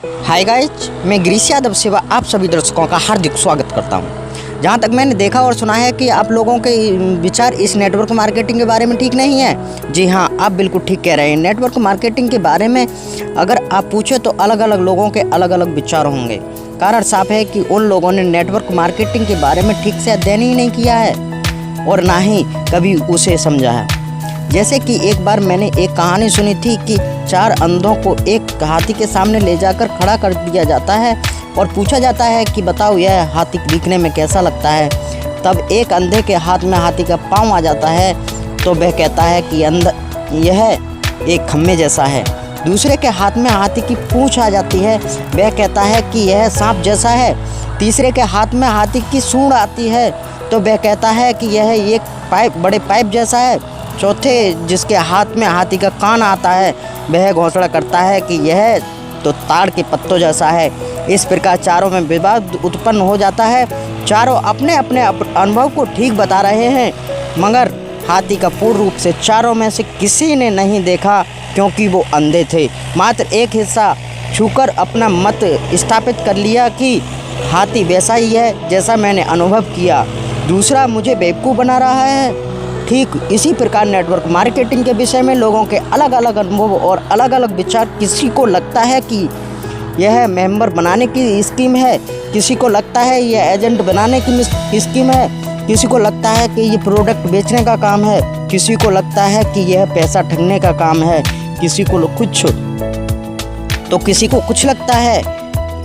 Hi guys, मैं गिरीश यादव सेवा आप सभी दर्शकों का हार्दिक स्वागत करता हूं। जहां तक मैंने देखा और सुना है कि आप लोगों के विचार इस नेटवर्क मार्केटिंग के बारे में ठीक नहीं है। जी हां, आप बिल्कुल ठीक कह रहे हैं। नेटवर्क मार्केटिंग के बारे में अगर आप पूछे तो अलग अलग लोगों के अलग अलग विचार होंगे। कारण साफ है कि उन लोगों ने नेटवर्क मार्केटिंग के बारे में ठीक से अध्ययन ही नहीं किया है और ना ही कभी उसे समझा है। जैसे कि एक बार मैंने एक कहानी सुनी थी कि 4 अंधों को एक हाथी के सामने ले जाकर खड़ा कर दिया जाता है और पूछा जाता है कि बताओ यह हाथी दिखने में कैसा लगता है। तब एक अंधे के हाथ में हाथी का पाँव आ जाता है तो वह कहता है कि यह एक खम्भे जैसा है। दूसरे के हाथ में हाथी की पूँछ आ जाती है, वह कहता है कि यह सांप जैसा है। तीसरे के हाथ में हाथी की सूंड आती है तो वह कहता है कि यह एक बड़े पाइप जैसा है। चौथे जिसके हाथ में हाथी का कान आता है वह घोषणा करता है कि यह तो ताड़ के पत्तों जैसा है। इस प्रकार चारों में विवाद उत्पन्न हो जाता है। चारों अपने अपने अनुभव को ठीक बता रहे हैं, मगर हाथी का पूर्ण रूप से चारों में से किसी ने नहीं देखा क्योंकि वो अंधे थे। मात्र एक हिस्सा छूकर अपना मत स्थापित कर लिया कि हाथी वैसा ही है जैसा मैंने अनुभव किया। दूसरा मुझे बेवकूफ़ बना रहा है। ठीक इसी प्रकार नेटवर्क मार्केटिंग के विषय में लोगों के अलग अलग अनुभव और अलग अलग विचार। किसी को लगता है कि यह मेंबर बनाने की स्कीम है, किसी को लगता है यह एजेंट बनाने की स्कीम है, किसी को लगता है कि ये प्रोडक्ट बेचने का काम है, किसी को लगता है कि यह पैसा ठगने का काम है, किसी को कुछ तो किसी को कुछ लगता है।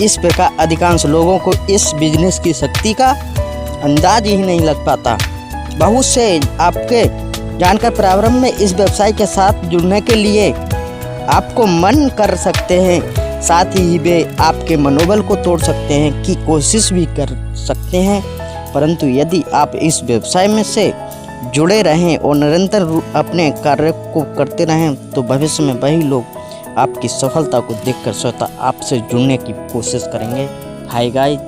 इस प्रकार अधिकांश लोगों को इस बिजनेस की शक्ति का अंदाज ही नहीं लग पाता। बहुत से आपके जानकर प्रारंभ में इस व्यवसाय के साथ जुड़ने के लिए आपको मन कर सकते हैं, साथ ही वे आपके मनोबल को तोड़ सकते हैं कि कोशिश भी कर सकते हैं। परंतु यदि आप इस व्यवसाय में से जुड़े रहें और निरंतर अपने कार्य को करते रहें तो भविष्य में वही लोग आपकी सफलता को देखकर स्वतः आपसे जुड़ने की कोशिश करेंगे। Hi guys,